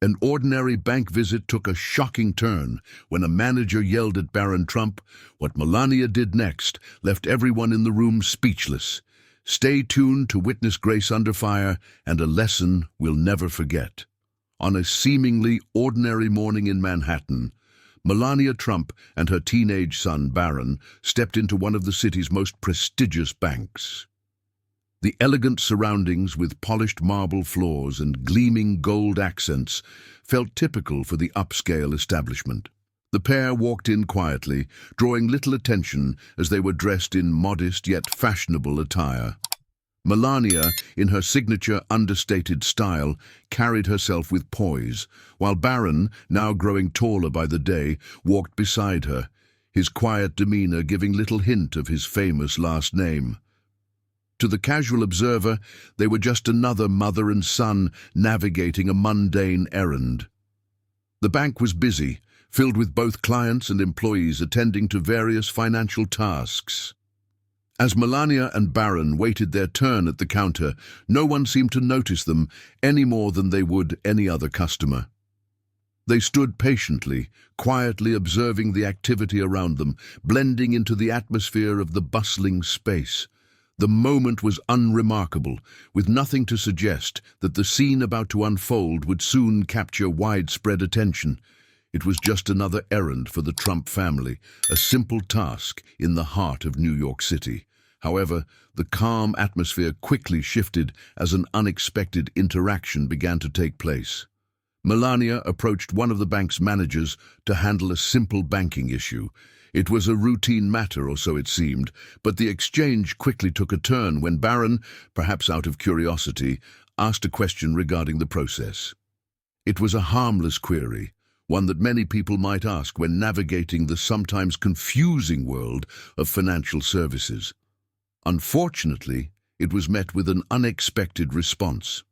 An ordinary bank visit took a shocking turn when a manager yelled at Barron Trump. What Melania did next left everyone in the room speechless. Stay tuned to witness Grace Under Fire and a lesson we'll never forget. On a seemingly ordinary morning in Manhattan, Melania Trump and her teenage son Barron stepped into one of the city's most prestigious banks. The elegant surroundings with polished marble floors and gleaming gold accents felt typical for the upscale establishment. The pair walked in quietly, drawing little attention as they were dressed in modest yet fashionable attire. Melania, in her signature understated style, carried herself with poise, while Barron, now growing taller by the day, walked beside her, his quiet demeanor giving little hint of his famous last name. To the casual observer, they were just another mother and son navigating a mundane errand. The bank was busy, filled with both clients and employees attending to various financial tasks. As Melania and Barron waited their turn at the counter, no one seemed to notice them any more than they would any other customer. They stood patiently, quietly observing the activity around them, blending into the atmosphere of the bustling space. The moment was unremarkable, with nothing to suggest that the scene about to unfold would soon capture widespread attention. It was just another errand for the Trump family, a simple task in the heart of New York City. However, the calm atmosphere quickly shifted as an unexpected interaction began to take place. Melania approached one of the bank's managers to handle a simple banking issue. It was a routine matter, or so it seemed, but the exchange quickly took a turn when Barron, perhaps out of curiosity, asked a question regarding the process. It was a harmless query, one that many people might ask when navigating the sometimes confusing world of financial services. Unfortunately, it was met with an unexpected response.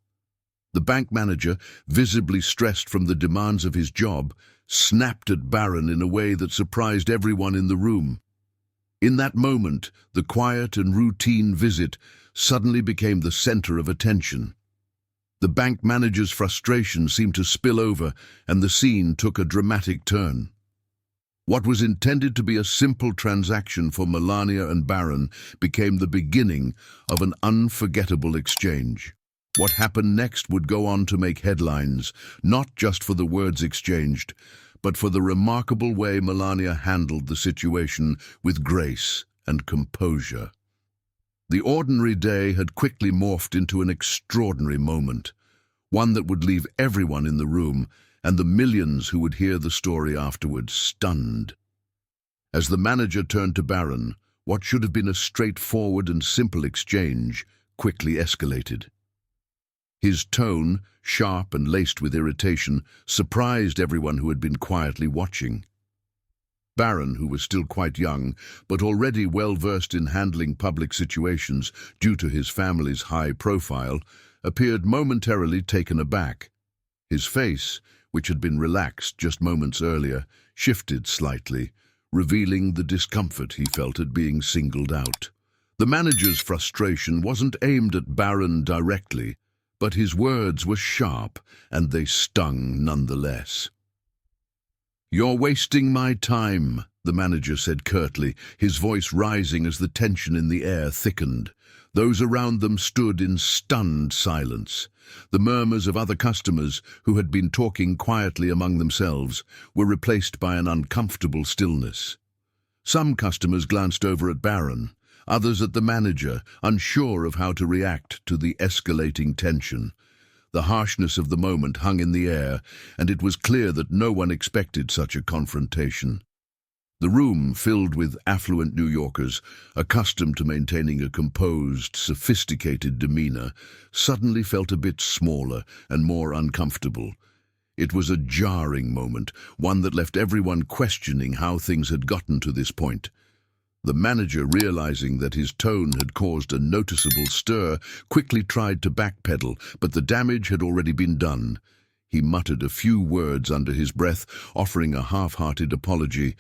The bank manager, visibly stressed from the demands of his job, snapped at Barron in a way that surprised everyone in the room. In that moment, the quiet and routine visit suddenly became the center of attention. The bank manager's frustration seemed to spill over, and the scene took a dramatic turn. What was intended to be a simple transaction for Melania and Barron became the beginning of an unforgettable exchange. What happened next would go on to make headlines, not just for the words exchanged, but for the remarkable way Melania handled the situation with grace and composure. The ordinary day had quickly morphed into an extraordinary moment, one that would leave everyone in the room and the millions who would hear the story afterwards stunned. As the manager turned to Barron, what should have been a straightforward and simple exchange quickly escalated. His tone, sharp and laced with irritation, surprised everyone who had been quietly watching. Barron, who was still quite young, but already well-versed in handling public situations due to his family's high profile, appeared momentarily taken aback. His face, which had been relaxed just moments earlier, shifted slightly, revealing the discomfort he felt at being singled out. The manager's frustration wasn't aimed at Barron directly, but his words were sharp, and they stung nonetheless. "You're wasting my time," the manager said curtly, his voice rising as the tension in the air thickened. Those around them stood in stunned silence. The murmurs of other customers, who had been talking quietly among themselves, were replaced by an uncomfortable stillness. Some customers glanced over at Barron, others at the manager, unsure of how to react to the escalating tension. The harshness of the moment hung in the air, and it was clear that no one expected such a confrontation. The room, filled with affluent New Yorkers, accustomed to maintaining a composed, sophisticated demeanor, suddenly felt a bit smaller and more uncomfortable. It was a jarring moment, one that left everyone questioning how things had gotten to this point. The manager, realizing that his tone had caused a noticeable stir, quickly tried to backpedal, but the damage had already been done. He muttered a few words under his breath, offering a half-hearted apology,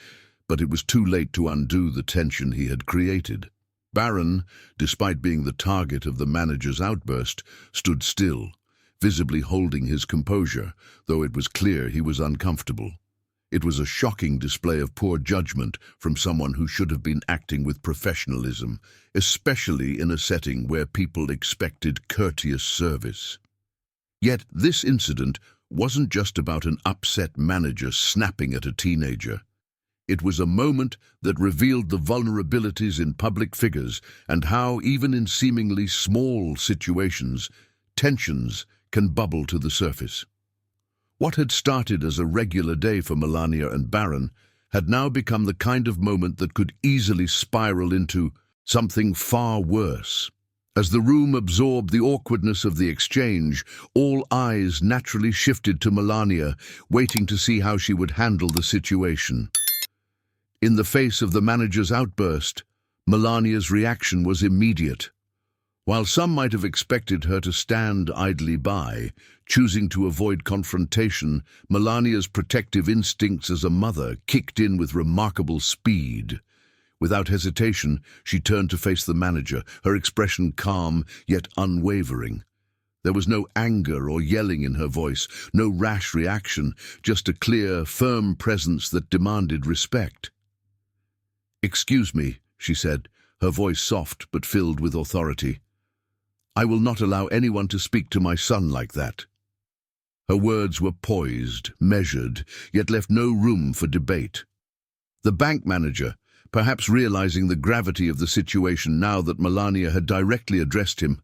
but it was too late to undo the tension he had created. Barron, despite being the target of the manager's outburst, stood still, visibly holding his composure, though it was clear he was uncomfortable. It was a shocking display of poor judgment from someone who should have been acting with professionalism, especially in a setting where people expected courteous service. Yet this incident wasn't just about an upset manager snapping at a teenager. It was a moment that revealed the vulnerabilities in public figures and how, even in seemingly small situations, tensions can bubble to the surface. What had started as a regular day for Melania and Barron had now become the kind of moment that could easily spiral into something far worse. As the room absorbed the awkwardness of the exchange, all eyes naturally shifted to Melania, waiting to see how she would handle the situation. In the face of the manager's outburst, Melania's reaction was immediate. While some might have expected her to stand idly by, choosing to avoid confrontation, Melania's protective instincts as a mother kicked in with remarkable speed. Without hesitation, she turned to face the manager, her expression calm yet unwavering. There was no anger or yelling in her voice, no rash reaction, just a clear, firm presence that demanded respect. "Excuse me," she said, her voice soft but filled with authority. "I will not allow anyone to speak to my son like that." Her words were poised, measured, yet left no room for debate. The bank manager, perhaps realizing the gravity of the situation now that Melania had directly addressed him,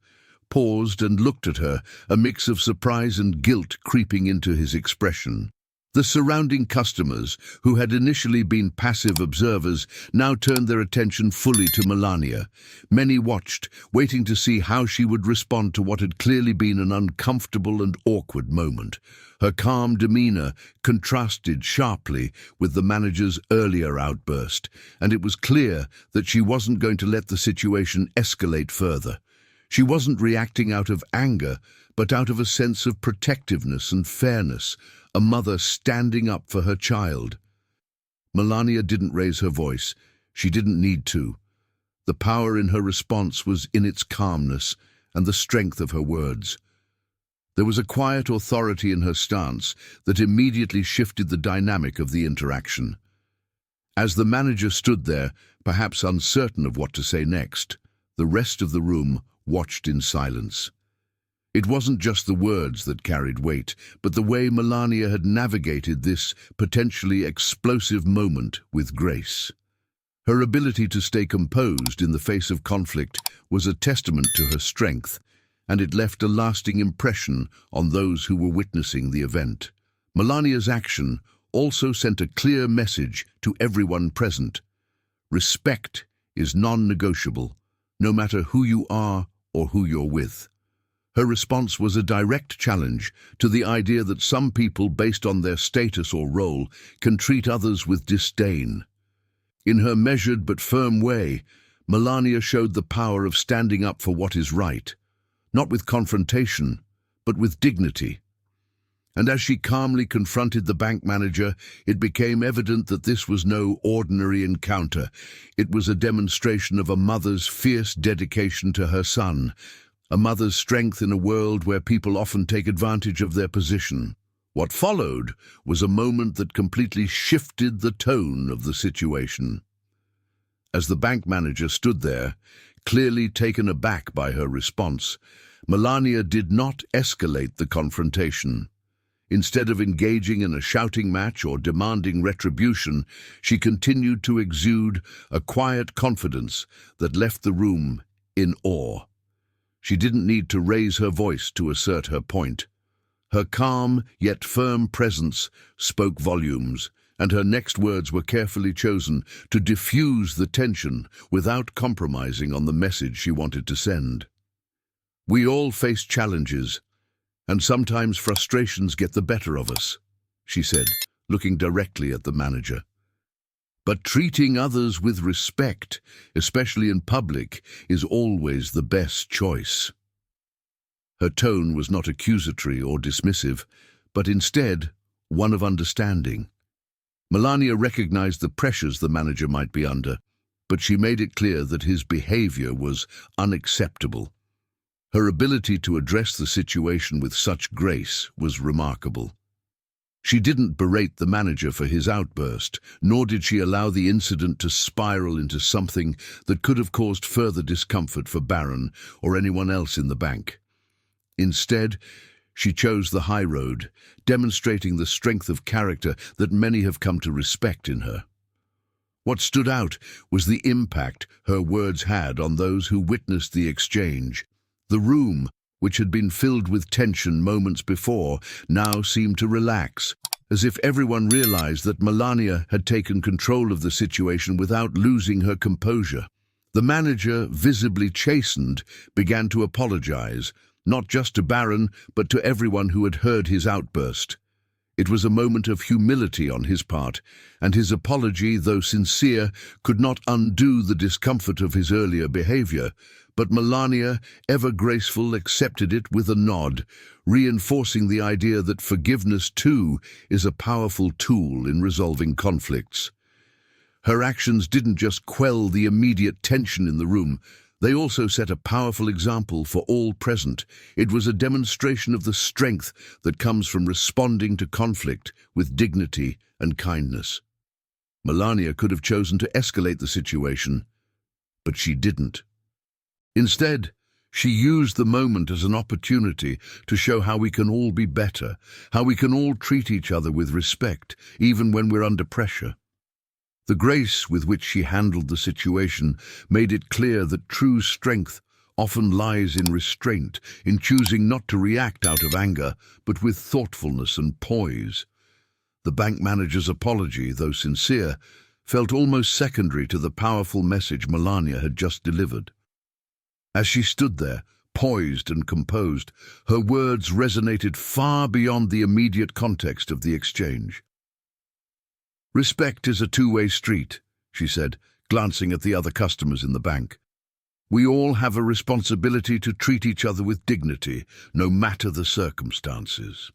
paused and looked at her, a mix of surprise and guilt creeping into his expression. The surrounding customers, who had initially been passive observers, now turned their attention fully to Melania. Many watched, waiting to see how she would respond to what had clearly been an uncomfortable and awkward moment. Her calm demeanor contrasted sharply with the manager's earlier outburst, and it was clear that she wasn't going to let the situation escalate further. She wasn't reacting out of anger, but out of a sense of protectiveness and fairness, a mother standing up for her child. Melania didn't raise her voice. She didn't need to. The power in her response was in its calmness and the strength of her words. There was a quiet authority in her stance that immediately shifted the dynamic of the interaction. As the manager stood there, perhaps uncertain of what to say next, the rest of the room watched in silence. It wasn't just the words that carried weight, but the way Melania had navigated this potentially explosive moment with grace. Her ability to stay composed in the face of conflict was a testament to her strength, and it left a lasting impression on those who were witnessing the event. Melania's action also sent a clear message to everyone present. Respect is non-negotiable, no matter who you are or who you're with. Her response was a direct challenge to the idea that some people, based on their status or role, can treat others with disdain. In her measured but firm way, Melania showed the power of standing up for what is right, not with confrontation, but with dignity. And as she calmly confronted the bank manager, it became evident that this was no ordinary encounter. It was a demonstration of a mother's fierce dedication to her son, a mother's strength in a world where people often take advantage of their position. What followed was a moment that completely shifted the tone of the situation. As the bank manager stood there, clearly taken aback by her response, Melania did not escalate the confrontation. Instead of engaging in a shouting match or demanding retribution, she continued to exude a quiet confidence that left the room in awe. She didn't need to raise her voice to assert her point. Her calm yet firm presence spoke volumes, and her next words were carefully chosen to diffuse the tension without compromising on the message she wanted to send. "We all face challenges, and sometimes frustrations get the better of us," she said, looking directly at the manager. "But treating others with respect, especially in public, is always the best choice." Her tone was not accusatory or dismissive, but instead one of understanding. Melania recognized the pressures the manager might be under, but she made it clear that his behavior was unacceptable. Her ability to address the situation with such grace was remarkable. She didn't berate the manager for his outburst, nor did she allow the incident to spiral into something that could have caused further discomfort for Barron or anyone else in the bank. Instead, she chose the high road, demonstrating the strength of character that many have come to respect in her. What stood out was the impact her words had on those who witnessed the exchange. The room, which had been filled with tension moments before, now seemed to relax, as if everyone realized that Melania had taken control of the situation without losing her composure. The manager, visibly chastened, began to apologize, not just to Barron, but to everyone who had heard his outburst. It was a moment of humility on his part, and his apology, though sincere, could not undo the discomfort of his earlier behavior. But Melania, ever graceful, accepted it with a nod, reinforcing the idea that forgiveness, too, is a powerful tool in resolving conflicts. Her actions didn't just quell the immediate tension in the room, they also set a powerful example for all present. It was a demonstration of the strength that comes from responding to conflict with dignity and kindness. Melania could have chosen to escalate the situation, but she didn't. Instead, she used the moment as an opportunity to show how we can all be better, how we can all treat each other with respect, even when we're under pressure. The grace with which she handled the situation made it clear that true strength often lies in restraint, in choosing not to react out of anger, but with thoughtfulness and poise. The bank manager's apology, though sincere, felt almost secondary to the powerful message Melania had just delivered. As she stood there, poised and composed, her words resonated far beyond the immediate context of the exchange. "Respect is a two-way street," she said, glancing at the other customers in the bank. "We all have a responsibility to treat each other with dignity, no matter the circumstances."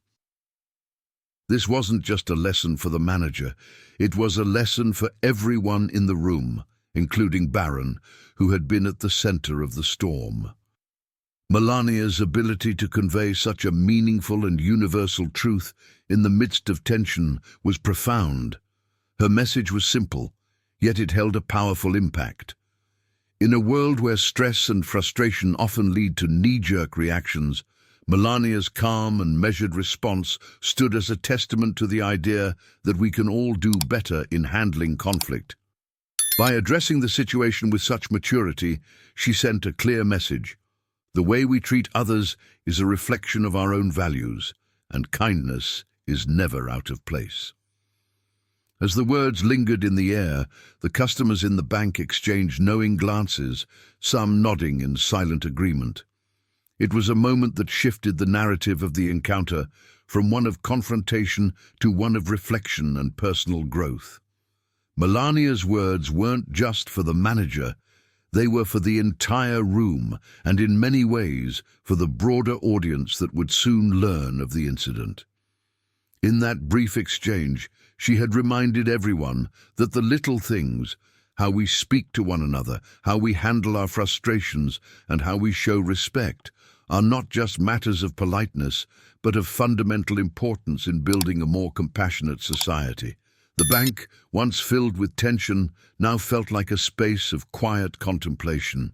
This wasn't just a lesson for the manager, it was a lesson for everyone in the room, including Barron, who had been at the center of the storm. Melania's ability to convey such a meaningful and universal truth in the midst of tension was profound. Her message was simple, yet it held a powerful impact. In a world where stress and frustration often lead to knee-jerk reactions, Melania's calm and measured response stood as a testament to the idea that we can all do better in handling conflict. By addressing the situation with such maturity, she sent a clear message. The way we treat others is a reflection of our own values, and kindness is never out of place. As the words lingered in the air, the customers in the bank exchanged knowing glances, some nodding in silent agreement. It was a moment that shifted the narrative of the encounter from one of confrontation to one of reflection and personal growth. Melania's words weren't just for the manager, they were for the entire room, and in many ways for the broader audience that would soon learn of the incident. In that brief exchange, she had reminded everyone that the little things, how we speak to one another, how we handle our frustrations, and how we show respect, are not just matters of politeness, but of fundamental importance in building a more compassionate society. The bank, once filled with tension, now felt like a space of quiet contemplation.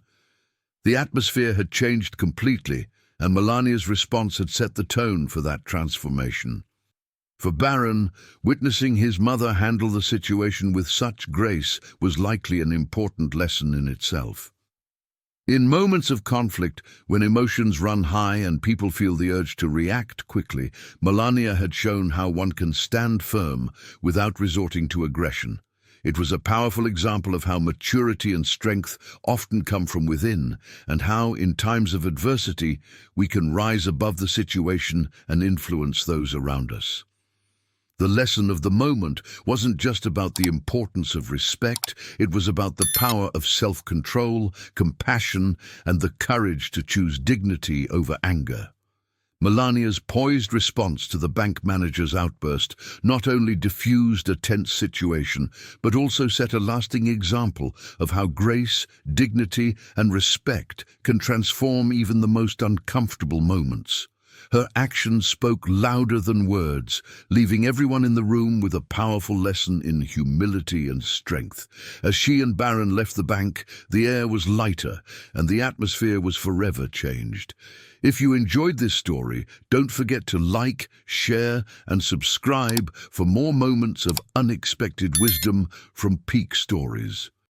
The atmosphere had changed completely, and Melania's response had set the tone for that transformation. For Barron, witnessing his mother handle the situation with such grace was likely an important lesson in itself. In moments of conflict, when emotions run high and people feel the urge to react quickly, Melania had shown how one can stand firm without resorting to aggression. It was a powerful example of how maturity and strength often come from within, and how, in times of adversity, we can rise above the situation and influence those around us. The lesson of the moment wasn't just about the importance of respect, it was about the power of self-control, compassion, and the courage to choose dignity over anger. Melania's poised response to the bank manager's outburst not only diffused a tense situation, but also set a lasting example of how grace, dignity, and respect can transform even the most uncomfortable moments. Her actions spoke louder than words, leaving everyone in the room with a powerful lesson in humility and strength. As she and Barron left the bank, the air was lighter and the atmosphere was forever changed. If you enjoyed this story, don't forget to like, share, and subscribe for more moments of unexpected wisdom from Peak Stories.